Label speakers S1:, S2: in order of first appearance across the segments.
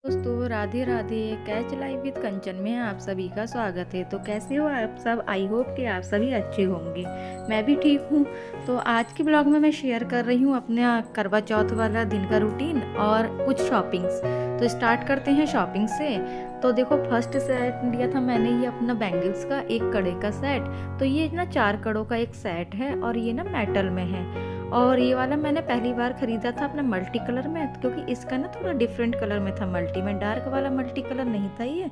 S1: दोस्तों Radhe Radhe. Catch live with Kanchan में आप सभी का स्वागत है। तो कैसे हो आप सब? आई होप कि आप सभी अच्छे होंगे। मैं भी ठीक हूँ। तो आज के ब्लॉग में मैं शेयर कर रही हूँ अपने करवा चौथ वाला दिन का रूटीन और कुछ शॉपिंग्स। तो स्टार्ट करते हैं शॉपिंग से। तो देखो, फर्स्ट सेट लिया था मैंने ये अपना बैंगल्स का एक कड़े का सेट। तो ये ना 4 कड़ों का एक सेट है और ये ना मेटल में है। और ये वाला मैंने पहली बार ख़रीदा था अपना मल्टी कलर में, क्योंकि इसका ना थोड़ा डिफरेंट कलर में था। मल्टी में डार्क वाला मल्टी कलर नहीं था ये,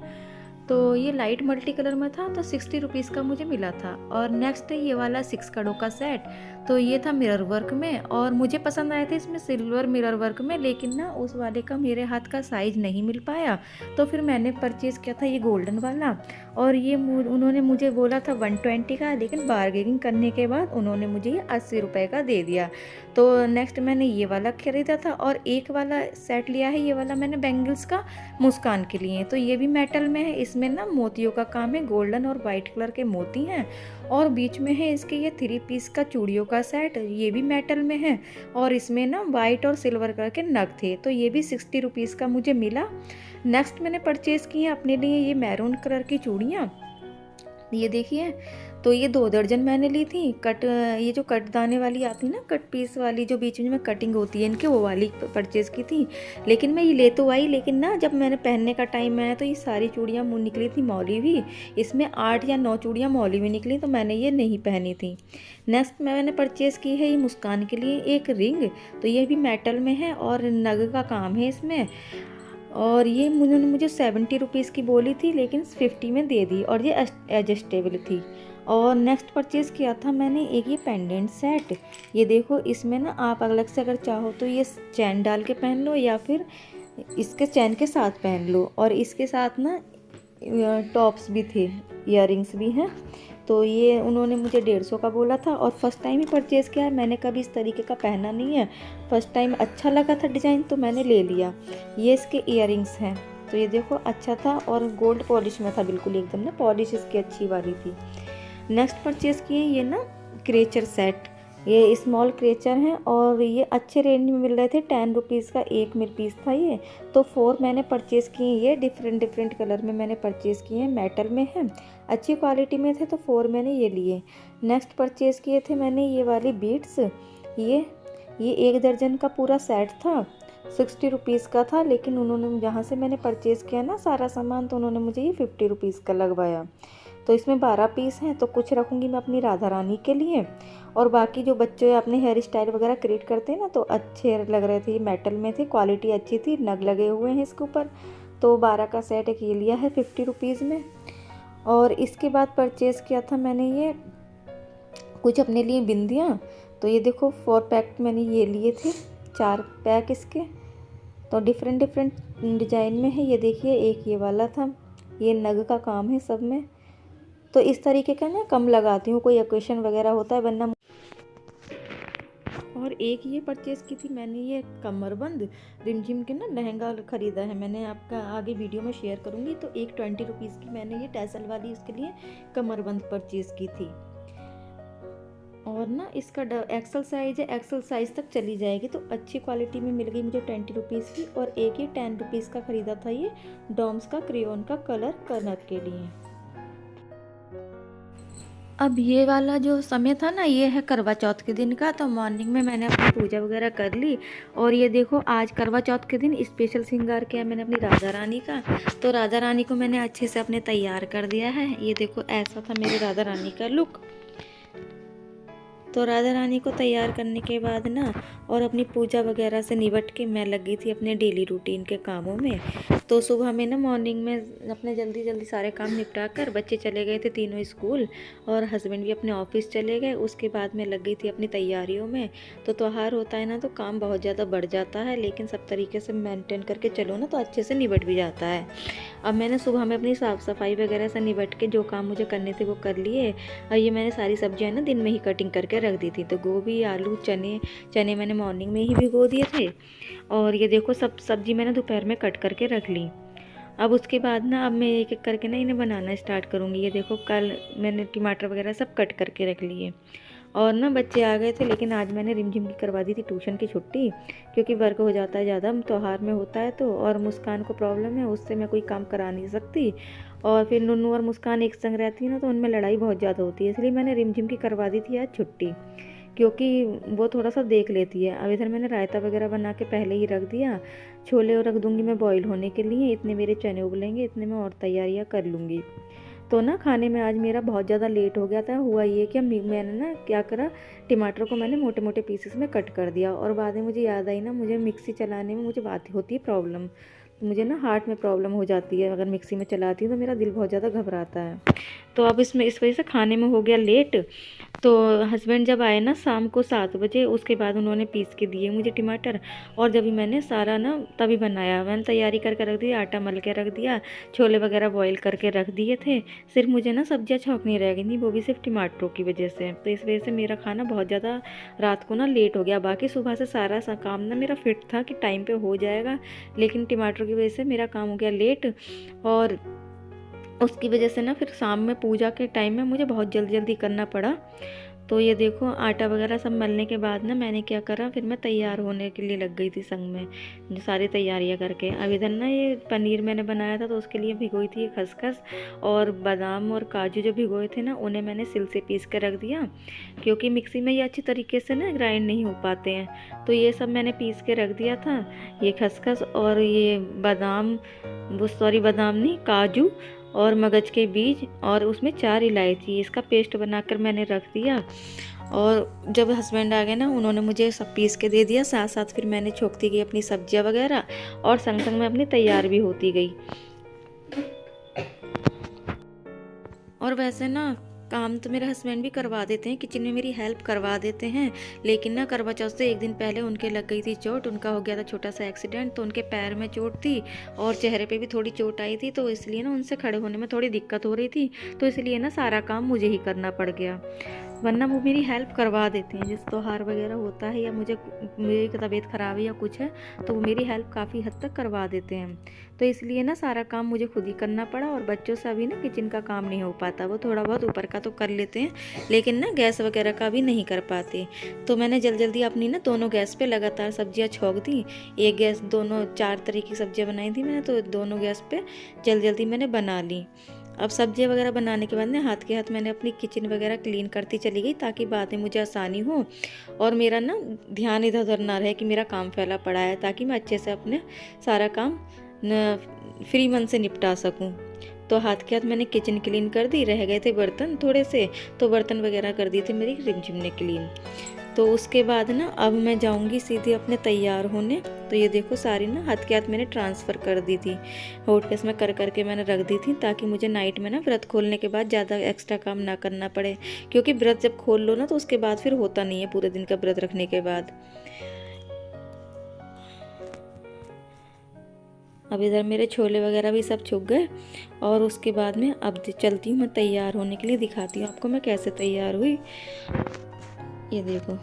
S1: तो ये लाइट मल्टी कलर में था। तो 60 रुपीज़ का मुझे मिला था। और नेक्स्ट है ये वाला 6 कड़ों का सेट। तो ये था मिरर वर्क में और मुझे पसंद आए थे इसमें सिल्वर मिरर वर्क में, लेकिन ना उस वाले का मेरे हाथ का साइज़ नहीं मिल पाया। तो फिर मैंने परचेज़ किया था ये गोल्डन वाला। और ये उन्होंने मुझे बोला था 120 का, लेकिन बार्गेनिंग करने के बाद उन्होंने मुझे ये 80 रुपये का दे दिया। तो नेक्स्ट मैंने ये वाला खरीदा था और एक वाला सेट लिया है ये वाला मैंने बैंगल्स का मुस्कान के लिए। तो ये भी मेटल में है। इसमें ना मोतियों का काम है, गोल्डन और वाइट कलर के मोती हैं। और बीच में है इसके ये 3 पीस का चूड़ियों का सेट, ये भी मेटल में है। और इसमें ना वाइट और सिल्वर कलर के नग थे। तो ये भी 60 रुपीज़ का मुझे मिला। नेक्स्ट मैंने परचेज़ की है अपने लिए ये मैरून कलर की चूड़ियाँ। ये देखिए, तो ये 2 दर्जन मैंने ली थी। ये जो कट दाने वाली आती है ना, कट पीस वाली जो बीच में कटिंग होती है इनके, वो वाली परचेज़ की थी। लेकिन मैं ये ले तो आई, लेकिन ना जब मैंने पहनने का टाइम आया तो ये सारी चूड़ियाँ मुँह निकली थी मौली हुई। इसमें 8 या 9 चूड़ियाँ मौली हुई निकली, तो मैंने ये नहीं पहनी थी। नेक्स्ट मैंने परचेज़ की है ये मुस्कान के लिए एक रिंग। तो ये भी मेटल में है और नग का काम है इसमें। और ये उन्होंने मुझे 70 रुपीज़ की बोली थी, लेकिन 50 में दे दी। और ये एडजस्टेबल थी। और नेक्स्ट परचेज़ किया था मैंने एक ये पेंडेंट सेट। ये देखो, इसमें ना आप अलग से अगर चाहो तो ये चैन डाल के पहन लो, या फिर इसके चैन के साथ पहन लो। और इसके साथ ना टॉप्स भी थे, इयररिंग्स भी हैं। तो ये उन्होंने मुझे 150 का बोला था और फर्स्ट टाइम ही परचेज़ किया है। मैंने कभी इस तरीके का पहना नहीं है। फर्स्ट टाइम अच्छा लगा था डिज़ाइन, तो मैंने ले लिया। ये इसके इयररिंग्स हैं। तो ये देखो, अच्छा था और गोल्ड पॉलिश में था बिल्कुल एकदम ना, पॉलिश इसकी अच्छी वाली थी। नेक्स्ट परचेज़ किए ये ना क्रेचर सेट। ये स्मॉल क्रेचर हैं और ये अच्छे रेंज में मिल रहे थे। 10 रुपीज़ का एक मिल पीस था ये। तो 4 मैंने परचेज़ किए। ये डिफरेंट कलर में मैंने परचेज़ किए हैं, मेटल में है, अच्छी क्वालिटी में थे, तो 4 मैंने ये लिए। नेक्स्ट परचेज़ किए थे मैंने ये वाली बीट्स। ये 1 दर्जन का पूरा सेट था। 60 रुपीज़ का था, लेकिन उन्होंने जहाँ से मैंने परचेज़ किया ना सारा सामान, तो उन्होंने मुझे ये 50 रुपीज़ का लगवाया। तो इसमें 12 पीस हैं, तो कुछ रखूँगी मैं अपनी राधा रानी के लिए। और बाकी जो बच्चे अपने हेयर स्टाइल वगैरह क्रिएट करते हैं ना, तो अच्छे लग रहे थे। ये मेटल में थे, क्वालिटी अच्छी थी, नग लगे हुए हैं इसके ऊपर। तो 12 का सेट एक ये लिया है 50 रुपीज़ में। और इसके बाद परचेज़ किया था मैंने ये कुछ अपने लिए बिंदियाँ। तो ये देखो, 4 पैक मैंने ये लिए थे, 4 पैक इसके। तो डिफरेंट डिज़ाइन में है। ये देखिए, एक ये वाला था, ये नग का काम है सब में। तो इस तरीके का ना कम लगाती हूँ, कोई ओकेशन वगैरह होता है, वरना। और एक ये परचेज़ की थी मैंने, ये कमरबंद रिमझिम के ना लहंगा ख़रीदा है मैंने, आपका आगे वीडियो में शेयर करूँगी। तो एक 20 रुपीज़ की मैंने ये टैसल वाली उसके लिए कमरबंद परचेज़ की थी। और ना इसका एक्सल साइज़ है, एक्सल साइज़ तक चली जाएगी। तो अच्छी क्वालिटी में मिल गई मुझे 20 रुपीज़ की। और एक ये 10 रुपीज़ का ख़रीदा था ये डॉम्स का क्रेयॉन का कलर के लिए। अब ये वाला जो समय था ना, ये है करवा चौथ के दिन का। तो मॉर्निंग में मैंने अपनी पूजा वगैरह कर ली। और ये देखो, आज करवा चौथ के दिन स्पेशल श्रृंगार किया मैंने अपनी राधा रानी का। तो राधा रानी को मैंने अच्छे से अपने तैयार कर दिया है। ये देखो, ऐसा था मेरे राधा रानी का लुक। तो राधा रानी को तैयार करने के बाद ना, और अपनी पूजा वगैरह से निपट के मैं लग गई थी अपने डेली रूटीन के कामों में। तो सुबह में ना मॉर्निंग में अपने जल्दी सारे काम निपटा कर, बच्चे चले गए थे तीनों स्कूल और हस्बैंड भी अपने ऑफिस चले गए। उसके बाद मैं लग गई थी अपनी तैयारियों में। तो त्योहार होता है ना, तो काम बहुत ज़्यादा बढ़ जाता है, लेकिन सब तरीके से मेंटेन करके चलो ना, तो अच्छे से निपट भी जाता है। अब मैंने सुबह में अपनी साफ़ सफाई वगैरह से निपट के जो काम मुझे करने थे वो कर लिए। और ये मैंने सारी सब्जियां ना दिन में ही कटिंग करके रख दी थी। तो गोभी, आलू, चने मैंने मॉर्निंग में ही भिगो दिए थे। और ये देखो, सब सब्जी मैंने दोपहर में कट करके रख ली। अब उसके बाद ना, अब मैं एक एक करके ना इन्हें बनाना स्टार्ट करूँगी। ये देखो, कल मैंने टमाटर वगैरह सब कट करके रख लिए। और ना बच्चे आ गए थे, लेकिन आज मैंने रिमझिम की करवा दी थी ट्यूशन की छुट्टी, क्योंकि वर्क हो जाता है ज़्यादा, त्योहार में होता है तो। और मुस्कान को प्रॉब्लम है, उससे मैं कोई काम करा नहीं सकती। और फिर नुनू और मुस्कान एक संग रहती है ना, तो उनमें लड़ाई बहुत ज़्यादा होती है, इसलिए मैंने रिमझिम की करवा दी थी आज छुट्टी, क्योंकि वो थोड़ा सा देख लेती है। अब इधर मैंने रायता वगैरह बना के पहले ही रख दिया। छोले और रख दूंगी मैं बॉईल होने के लिए, इतने मेरे चने उबलेंगे, इतने में और तैयारियां कर लूँगी। तो ना खाने में आज मेरा बहुत ज़्यादा लेट हो गया था। हुआ ये कि मैंने ना क्या करा, टमाटर को मैंने मोटे मोटे पीसेस में कट कर दिया, और बाद में मुझे याद आई ना, मुझे मिक्सी चलाने में मुझे बात होती है प्रॉब्लम, तो मुझे ना हार्ट में प्रॉब्लम हो जाती है अगर मिक्सी में चलाती हूँ, तो मेरा दिल बहुत ज़्यादा घबराता है। तो अब इसमें इस वजह से खाने में हो गया लेट। तो हस्बैंड जब आए ना शाम को 7 बजे, उसके बाद उन्होंने पीस के दिए मुझे टमाटर, और जब भी मैंने सारा ना तभी बनाया, मैंने तैयारी करके रख दी, आटा मल के रख दिया, छोले वगैरह बॉईल करके रख दिए थे। सिर्फ मुझे ना सब्जियां छौंकनी रह गई थी, वो भी सिर्फ टमाटरों की वजह से। तो इस वजह से मेरा खाना बहुत ज़्यादा रात को ना लेट हो गया। बाकी सुबह से सारा सा काम ना मेरा फिट था कि टाइम पे हो जाएगा, लेकिन टमाटर की वजह से मेरा काम हो गया लेट। और उसकी वजह से ना फिर शाम में पूजा के टाइम में मुझे बहुत जल्दी जल्दी करना पड़ा। तो ये देखो आटा वगैरह सब मलने के बाद ना मैंने क्या करा, फिर मैं तैयार होने के लिए लग गई थी संग में सारी तैयारियां करके। अब इधर ना ये पनीर मैंने बनाया था, तो उसके लिए भिगोई थी खसखस और बादाम और काजू जो भिगोए थे ना, उन्हें मैंने सिल से पीस कर रख दिया, क्योंकि मिक्सी में ये अच्छी तरीके से ना ग्राइंड नहीं हो पाते हैं। तो ये सब मैंने पीस के रख दिया था, ये खसखस और ये बादाम, वो सॉरी बादाम नहीं, काजू और मगज के बीज, और उसमें 4 इलायची, इसका पेस्ट बनाकर मैंने रख दिया। और जब हस्बैंड आ गए ना, उन्होंने मुझे सब पीस के दे दिया, साथ साथ फिर मैंने छोंकती गई अपनी सब्जियां वगैरह, और संग संग में अपनी तैयार भी होती गई। और वैसे ना काम तो मेरे हस्बैंड भी करवा देते हैं, किचन में मेरी हेल्प करवा देते हैं, लेकिन ना करवा चौथ से एक दिन पहले उनके लग गई थी चोट, उनका हो गया था छोटा सा एक्सीडेंट, तो उनके पैर में चोट थी और चेहरे पे भी थोड़ी चोट आई थी, तो इसलिए ना उनसे खड़े होने में थोड़ी दिक्कत हो रही थी, तो इसलिए ना सारा काम मुझे ही करना पड़ गया। वरना वो मेरी हेल्प करवा देते हैं, जिस त्योहार वगैरह होता है या मेरी तबीयत ख़राब है या कुछ है, तो वो मेरी हेल्प काफ़ी हद तक करवा देते हैं। तो इसलिए ना सारा काम मुझे खुद ही करना पड़ा, और बच्चों से अभी ना किचन का काम नहीं हो पाता, वो थोड़ा बहुत ऊपर का तो कर लेते हैं, लेकिन ना गैस वगैरह का भी नहीं कर पाते। तो मैंने जल्दी जल्दी अपनी ना दोनों गैस पे लगातार सब्जियां छोंक दी। एक गैस दोनों 4 तरह की सब्जियां बनाई थी मैंने, तो दोनों गैस पे जल्दी जल्दी मैंने बना ली। अब सब्जियां वगैरह बनाने के बाद ना हाथ के हाथ मैंने अपनी किचन वगैरह क्लीन करती चली गई, ताकि बाद में मुझे आसानी हो और मेरा ना ध्यान इधर उधर ना रहे कि मेरा काम फैला पड़ा है, ताकि मैं अच्छे से अपने सारा काम फ्री मन से निपटा सकूं। तो हाथ के हाथ मैंने किचन क्लीन कर दी, रह गए थे बर्तन थोड़े से, तो बर्तन वगैरह कर दिए थे मेरी रिमझिम ने क्लीन। तो उसके बाद ना अब मैं जाऊंगी सीधे अपने तैयार होने। तो ये देखो सारी ना हाथ के हाथ मैंने ट्रांसफ़र कर दी थी, हॉट केस में कर करके मैंने रख दी थी, ताकि मुझे नाइट में ना व्रत खोलने के बाद ज़्यादा एक्स्ट्रा काम ना करना पड़े, क्योंकि व्रत जब खोल लो ना तो उसके बाद फिर होता नहीं है पूरे दिन का व्रत रखने के बाद। अब इधर मेरे छोले वगैरह भी सब छुप गए, और उसके बाद में अब चलती हूँ मैं तैयार होने के लिए, दिखाती हूँ आपको मैं कैसे तैयार हुई। ये देखो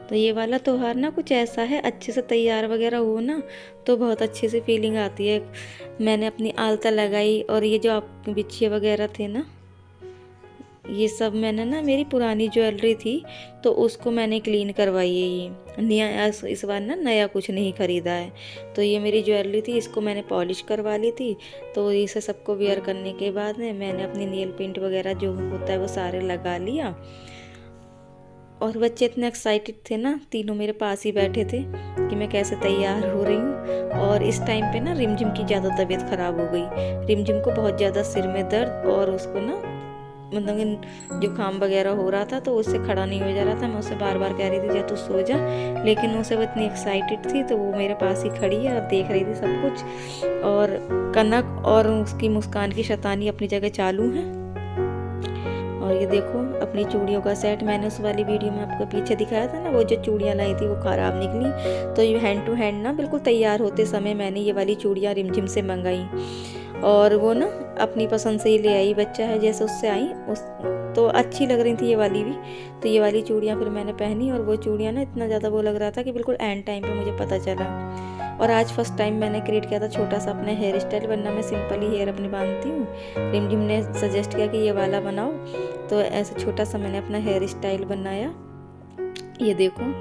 S1: तो ये वाला त्योहार ना कुछ ऐसा है, अच्छे से तैयार वगैरह हो ना तो बहुत अच्छे से फीलिंग आती है। मैंने अपनी आलता लगाई, और ये जो आप बिछिए वगैरह थे ना, ये सब मैंने ना मेरी पुरानी ज्वेलरी थी तो उसको मैंने क्लीन करवाई है। ये नया इस बार ना नया कुछ नहीं ख़रीदा है, तो ये मेरी ज्वेलरी थी, इसको मैंने पॉलिश करवा ली थी। तो इसे सबको वेयर करने के बाद में मैंने अपनी नेल पेंट वगैरह जो होता है वो सारे लगा लिया। और बच्चे इतने एक्साइटेड थे ना, तीनों मेरे पास ही बैठे थे कि मैं कैसे तैयार हो रही हूँ। और इस टाइम पे ना रिमझिम की ज़्यादा तबीयत ख़राब हो गई। रिमझिम को बहुत ज़्यादा सिर में दर्द, और उसको ना मतलब जुकाम वगैरह हो रहा था, तो उससे खड़ा नहीं हो जा रहा था। मैं उसे बार बार कह रही थी जा तू सो जा, लेकिन उसे वो इतनी एक्साइटेड थी तो वो मेरे पास ही खड़ी है और देख रही थी सब कुछ। और कनक और उसकी मुस्कान की शैतानी अपनी जगह चालू है। और ये देखो अपनी चूड़ियों का सेट, मैंने उस वाली वीडियो में आपको पीछे दिखाया था ना, वो जो चूड़ियाँ लाई थी वो ख़राब निकली। तो ये हैंड टू हैंड ना बिल्कुल तैयार होते समय मैंने ये वाली चूड़ियाँ रिमझिम से मंगाई, और वो ना अपनी पसंद से ही ले आई, बच्चा है जैसे उससे आई उस तो अच्छी लग रही थी ये वाली भी। तो ये वाली चूड़ियाँ फिर मैंने पहनी, और वो चूड़ियाँ ना इतना ज़्यादा वो लग रहा था कि बिल्कुल एंड टाइम पे मुझे पता चला। और आज फर्स्ट टाइम मैंने क्रिएट किया था छोटा सा अपना हेयर स्टाइल, वरना मैं सिंपल ही हेयर अपने बांधती हूँ। रिमझिम ने सजेस्ट किया कि ये वाला बनाओ, तो ऐसे छोटा सा मैंने अपना हेयर स्टाइल बनाया। ये देखो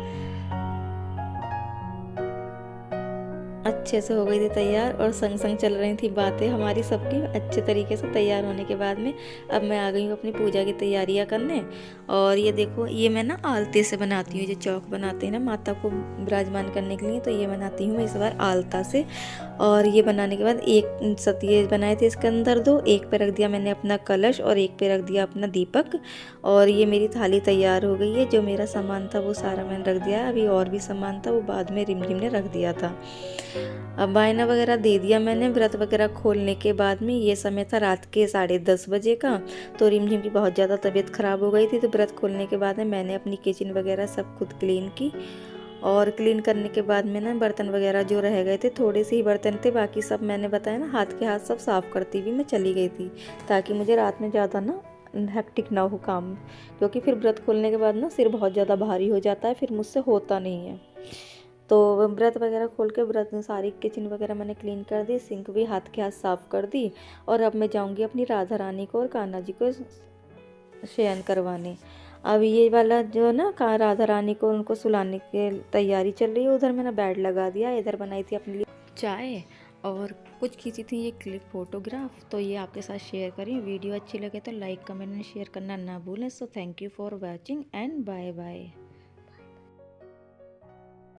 S1: अच्छे से हो गई थी तैयार, और संग संग चल रही थी बातें हमारी सबकी। अच्छे तरीके से तैयार होने के बाद में अब मैं आ गई हूँ अपनी पूजा की तैयारियाँ करने। और ये देखो, ये मैं ना आलते से बनाती हूँ, जो चौक बनाते हैं ना माता को विराजमान करने के लिए, तो ये बनाती हूँ मैं इस बार आलता से। और ये बनाने के बाद एक सतिये बनाए थे इसके अंदर दो, एक पे रख दिया मैंने अपना कलश और एक पे रख दिया अपना दीपक। और ये मेरी थाली तैयार हो गई है। जो मेरा सामान था वो सारा मैंने रख दिया, अभी और भी सामान था वो बाद में रिमझिम ने रख दिया था। अब बायना वगैरह दे दिया मैंने व्रत वगैरह खोलने के बाद में। ये समय था रात के 10:30 बजे का। तो रिमझिम की बहुत ज़्यादा तबीयत ख़राब हो गई थी, तो व्रत खोलने के बाद में मैंने अपनी किचन वगैरह सब खुद क्लीन की। और क्लीन करने के बाद में ना बर्तन वगैरह जो रह गए थे, थोड़े से ही बर्तन थे, बाकी सब मैंने बताया ना हाथ के हाथ सब साफ़ करती हुई मैं चली गई थी, ताकि मुझे रात में ज़्यादा ना हेक्टिक ना हो काम, क्योंकि फिर व्रत खोलने के बाद ना सिर बहुत ज़्यादा भारी हो जाता है, फिर मुझसे होता नहीं है। तो व्रत वगैरह खोल के व्रत सारी किचन वगैरह मैंने क्लीन कर दी, सिंक भी हाथ के हाथ साफ़ कर दी। और अब मैं जाऊंगी अपनी राधा रानी को और कान्हा जी को शयन करवाने। अब ये वाला जो ना का राधा रानी को उनको सुलाने की तैयारी चल रही है। उधर मैंने बेड लगा दिया, इधर बनाई थी अपने लिए चाय और कुछ खींची थी ये क्लिप फोटोग्राफ, तो ये आपके साथ शेयर करी। वीडियो अच्छी लगे तो लाइक कमेंट एंड शेयर करना ना भूलें। So thank you for watching and bye bye.